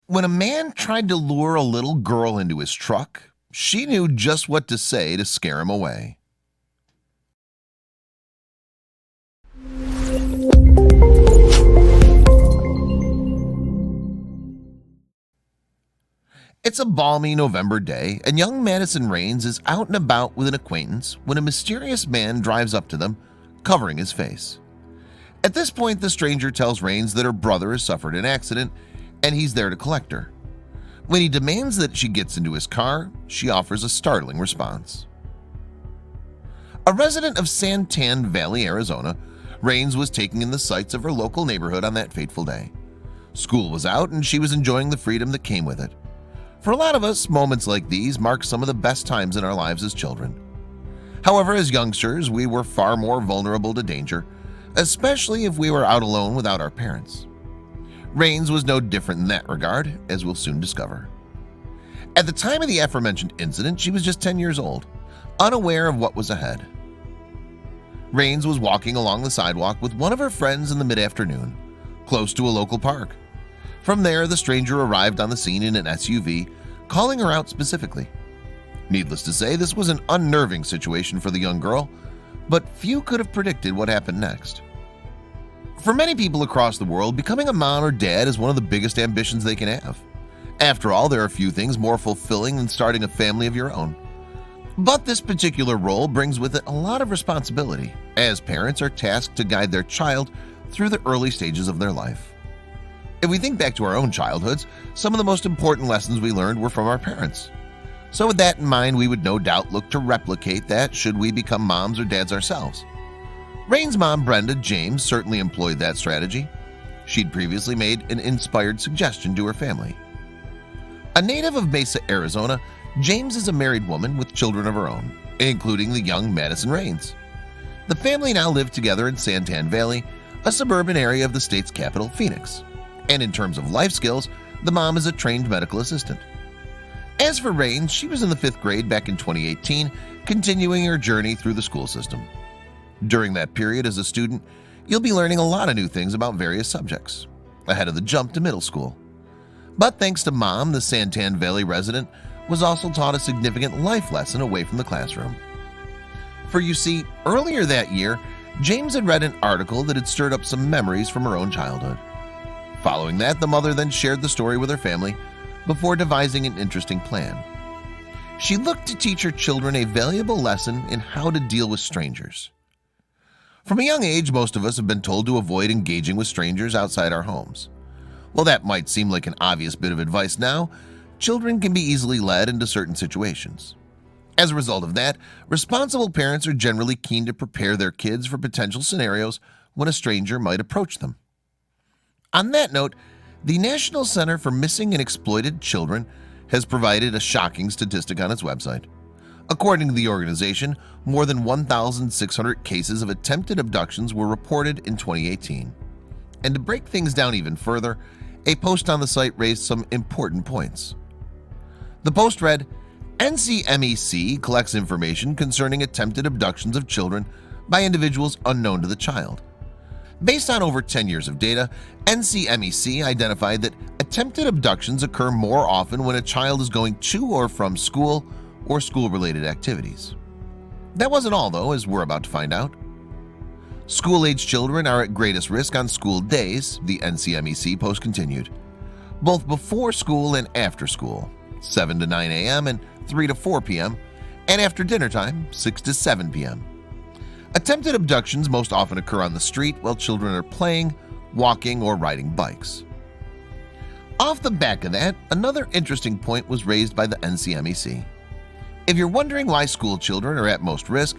When a man tried to lure a little girl into his truck, she knew just what to say to scare him away. It's a balmy November day, and young Maddison Raines is out and about with an acquaintance when a mysterious man drives up to them, covering his face. At this point, the stranger tells Raines that her brother has suffered an accident and he's there to collect her. When he demands that she gets into his car, she offers a startling response. A resident of Santan Valley, Arizona, Raines was taking in the sights of her local neighborhood on that fateful day. School was out and she was enjoying the freedom that came with it. For a lot of us, moments like these mark some of the best times in our lives as children. However, as youngsters, we were far more vulnerable to danger, especially if we were out alone without our parents. Raines was no different in that regard, as we'll soon discover. At the time of the aforementioned incident, she was just 10 years old, unaware of what was ahead. Raines was walking along the sidewalk with one of her friends in the mid-afternoon, close to a local park. From there, the stranger arrived on the scene in an SUV, calling her out specifically. Needless to say, this was an unnerving situation for the young girl, but few could have predicted what happened next. For many people across the world, becoming a mom or dad is one of the biggest ambitions they can have. After all, there are few things more fulfilling than starting a family of your own. But this particular role brings with it a lot of responsibility, as parents are tasked to guide their child through the early stages of their life. If we think back to our own childhoods, some of the most important lessons we learned were from our parents. So with that in mind, we would no doubt look to replicate that should we become moms or dads ourselves. Raines' mom, Brenda James, certainly employed that strategy. She'd previously made an inspired suggestion to her family. A native of Mesa, Arizona, James is a married woman with children of her own, including the young Maddison Raines. The family now live together in Santan Valley, a suburban area of the state's capital, Phoenix. And in terms of life skills, the mom is a trained medical assistant. As for Raines, she was in the 5th grade back in 2018, continuing her journey through the school system. During that period as a student, you'll be learning a lot of new things about various subjects, ahead of the jump to middle school. But thanks to Mom, the Santan Valley resident was also taught a significant life lesson away from the classroom. For you see, earlier that year, James had read an article that had stirred up some memories from her own childhood. Following that, the mother then shared the story with her family before devising an interesting plan. She looked to teach her children a valuable lesson in how to deal with strangers. From a young age, most of us have been told to avoid engaging with strangers outside our homes. While that might seem like an obvious bit of advice now, children can be easily led into certain situations. As a result of that, responsible parents are generally keen to prepare their kids for potential scenarios when a stranger might approach them. On that note, the National Center for Missing and Exploited Children has provided a shocking statistic on its website. According to the organization, more than 1,600 cases of attempted abductions were reported in 2018. And to break things down even further, a post on the site raised some important points. The post read, "NCMEC collects information concerning attempted abductions of children by individuals unknown to the child. Based on over 10 years of data, NCMEC identified that attempted abductions occur more often when a child is going to or from school or school-related activities. That wasn't all, though, as we're about to find out. School-age children are at greatest risk on school days, the NCMEC post continued, both before school and after school, 7 to 9 a.m. and 3 to 4 p.m., and after dinner time, 6 to 7 p.m. Attempted abductions most often occur on the street while children are playing, walking, or riding bikes. Off the back of that, another interesting point was raised by the NCMEC. If you're wondering why school children are at most risk,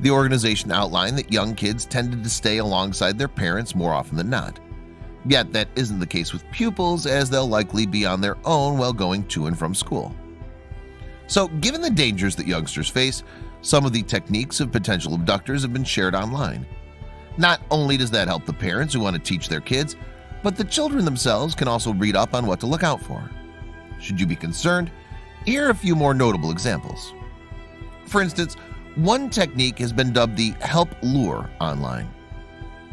the organization outlined that young kids tended to stay alongside their parents more often than not. Yet that isn't the case with pupils, as they'll likely be on their own while going to and from school. So, given the dangers that youngsters face, some of the techniques of potential abductors have been shared online. Not only does that help the parents who want to teach their kids, but the children themselves can also read up on what to look out for. Should you be concerned, here are a few more notable examples. For instance, one technique has been dubbed the help lure online.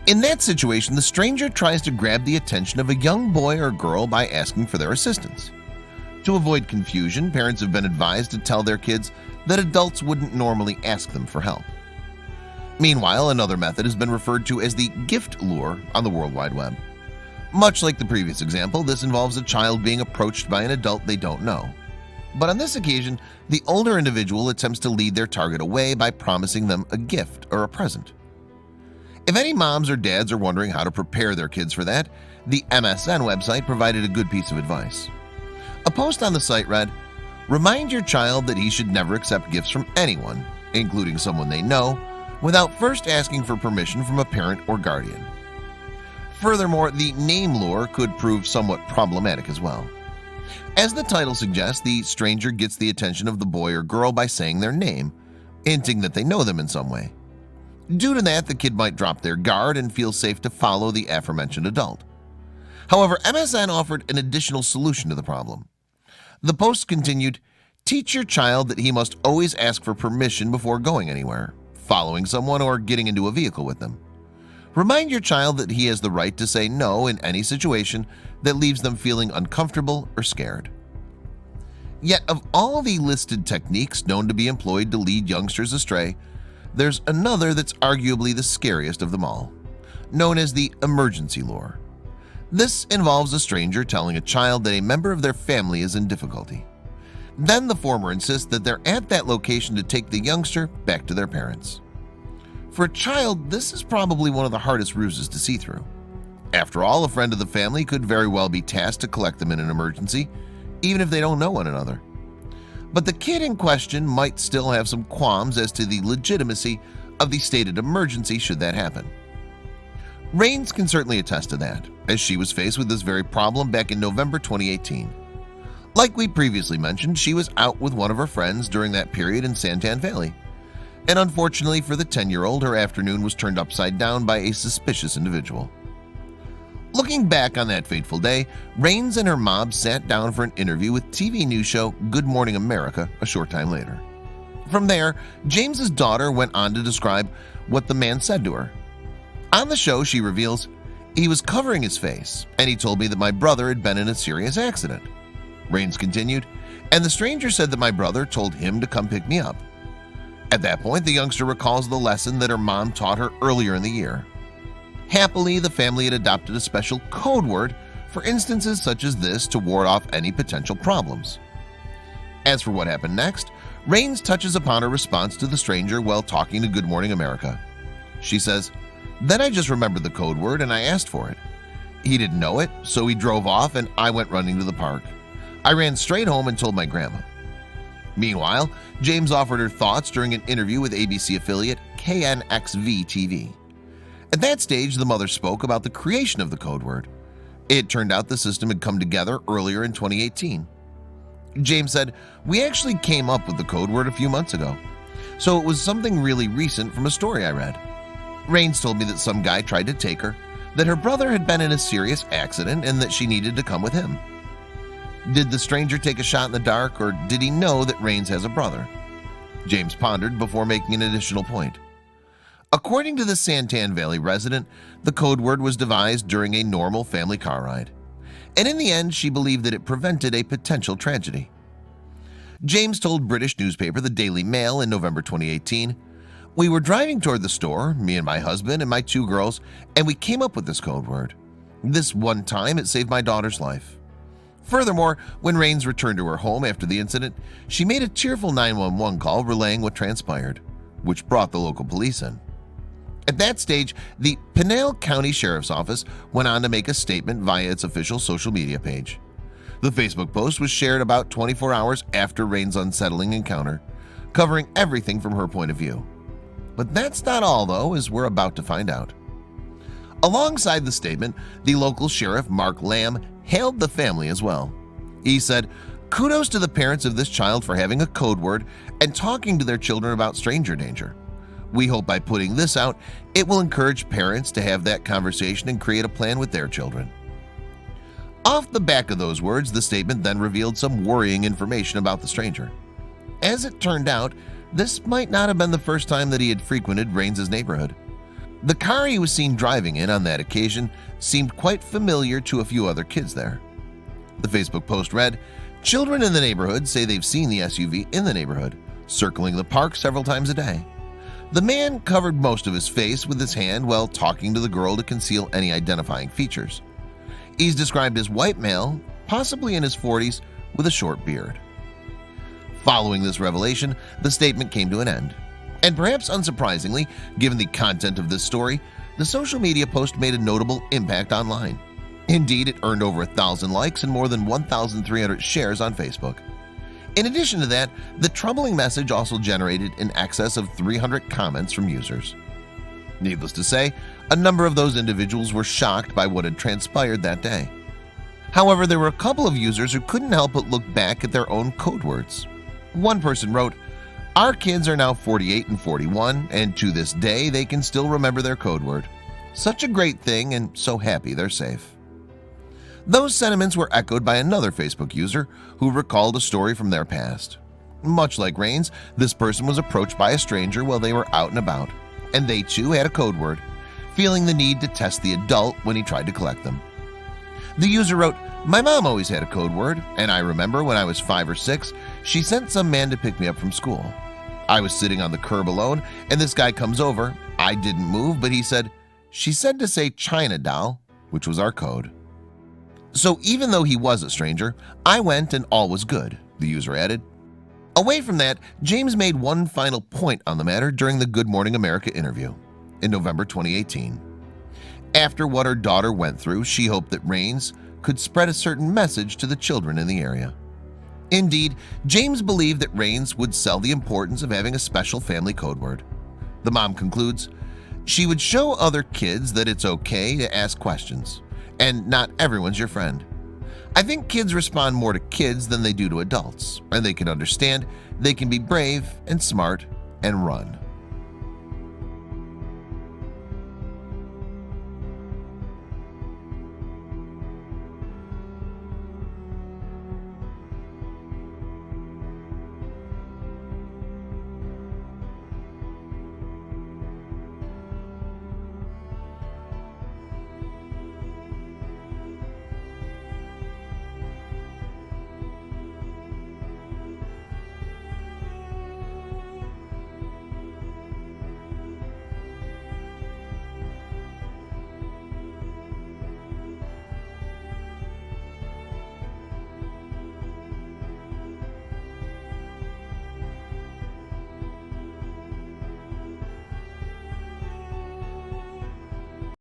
In that situation, the stranger tries to grab the attention of a young boy or girl by asking for their assistance. To avoid confusion, parents have been advised to tell their kids that adults wouldn't normally ask them for help. Meanwhile, another method has been referred to as the gift lure on the World Wide Web. Much like the previous example, this involves a child being approached by an adult they don't know. But on this occasion, the older individual attempts to lead their target away by promising them a gift or a present. If any moms or dads are wondering how to prepare their kids for that, the MSN website provided a good piece of advice. A post on the site read, "Remind your child that he should never accept gifts from anyone, including someone they know, without first asking for permission from a parent or guardian." Furthermore, the name lure could prove somewhat problematic as well. As the title suggests, the stranger gets the attention of the boy or girl by saying their name, hinting that they know them in some way. Due to that, the kid might drop their guard and feel safe to follow the aforementioned adult. However, MSN offered an additional solution to the problem. The post continued, "Teach your child that he must always ask for permission before going anywhere, following someone, or getting into a vehicle with them. Remind your child that he has the right to say no in any situation that leaves them feeling uncomfortable or scared." Yet, of all the listed techniques known to be employed to lead youngsters astray, there's another that's arguably the scariest of them all, known as the emergency lure. This involves a stranger telling a child that a member of their family is in difficulty. Then the former insists that they're at that location to take the youngster back to their parents. For a child, this is probably one of the hardest ruses to see through. After all, a friend of the family could very well be tasked to collect them in an emergency, even if they don't know one another. But the kid in question might still have some qualms as to the legitimacy of the stated emergency should that happen. Raines can certainly attest to that, as she was faced with this very problem back in November 2018. Like we previously mentioned, she was out with one of her friends during that period in Santan Valley. And unfortunately for the 10-year-old, her afternoon was turned upside down by a suspicious individual. Looking back on that fateful day, Raines and her mom sat down for an interview with TV news show Good Morning America a short time later. From there, James's daughter went on to describe what the man said to her. On the show, she reveals, "He was covering his face, and he told me that my brother had been in a serious accident." Raines continued, "And the stranger said that my brother told him to come pick me up." At that point, the youngster recalls the lesson that her mom taught her earlier in the year. Happily, the family had adopted a special code word for instances such as this to ward off any potential problems. As for what happened next, Raines touches upon her response to the stranger while talking to Good Morning America. She says, "Then I just remembered the code word and I asked for it. He didn't know it, so he drove off and I went running to the park. I ran straight home and told my grandma." Meanwhile, James offered her thoughts during an interview with ABC affiliate KNXV TV. At that stage, the mother spoke about the creation of the code word. It turned out the system had come together earlier in 2018. James said, "We actually came up with the code word a few months ago, so it was something really recent from a story I read. Raines told me that some guy tried to take her, that her brother had been in a serious accident and that she needed to come with him." Did the stranger take a shot in the dark, or did he know that Raines has a brother? James pondered before making an additional point. According to the Santan Valley resident, the code word was devised during a normal family car ride, and in the end she believed that it prevented a potential tragedy. James told British newspaper the Daily Mail in November 2018, "We were driving toward the store, me and my husband and my 2 girls, and we came up with this code word. This one time it saved my daughter's life." Furthermore, when Raines returned to her home after the incident, she made a tearful 911 call relaying what transpired, which brought the local police in. At that stage, the Pinal County Sheriff's Office went on to make a statement via its official social media page. The Facebook post was shared about 24 hours after Raines' unsettling encounter, covering everything from her point of view. But that's not all, though, as we're about to find out. Alongside the statement, the local sheriff, Mark Lamb, hailed the family as well. He said, "Kudos to the parents of this child for having a code word and talking to their children about stranger danger. We hope by putting this out, it will encourage parents to have that conversation and create a plan with their children." Off the back of those words, the statement then revealed some worrying information about the stranger. As it turned out, this might not have been the first time that he had frequented Raines' neighborhood. The car he was seen driving in on that occasion seemed quite familiar to a few other kids there. The Facebook post read, "Children in the neighborhood say they've seen the SUV in the neighborhood, circling the park several times a day. The man covered most of his face with his hand while talking to the girl to conceal any identifying features. He's described as white male, possibly in his 40s, with a short beard." Following this revelation, the statement came to an end. And perhaps unsurprisingly, given the content of this story, the social media post made a notable impact online. Indeed, it earned over 1,000 likes and more than 1,300 shares on Facebook. In addition to that, the troubling message also generated in excess of 300 comments from users. Needless to say, a number of those individuals were shocked by what had transpired that day. However, there were a couple of users who couldn't help but look back at their own code words. One person wrote, "Our kids are now 48 and 41, and to this day they can still remember their code word. Such a great thing, and so happy they're safe." Those sentiments were echoed by another Facebook user who recalled a story from their past. Much like Raines, this person was approached by a stranger while they were out and about, and they too had a code word, feeling the need to test the adult when he tried to collect them. The user wrote, "My mom always had a code word, and I remember when I was 5 or 6, she sent some man to pick me up from school. I was sitting on the curb alone, and this guy comes over. I didn't move, but he said, 'She said to say China doll,' which was our code. So even though he was a stranger, I went and all was good," the user added. Away from that, James made one final point on the matter during the Good Morning America interview in November 2018. After what her daughter went through, she hoped that Raines could spread a certain message to the children in the area. Indeed, James believed that Raines would sell the importance of having a special family code word. The mom concludes, "She would show other kids that it's okay to ask questions, and not everyone's your friend. I think kids respond more to kids than they do to adults, and they can understand, they can be brave and smart and run."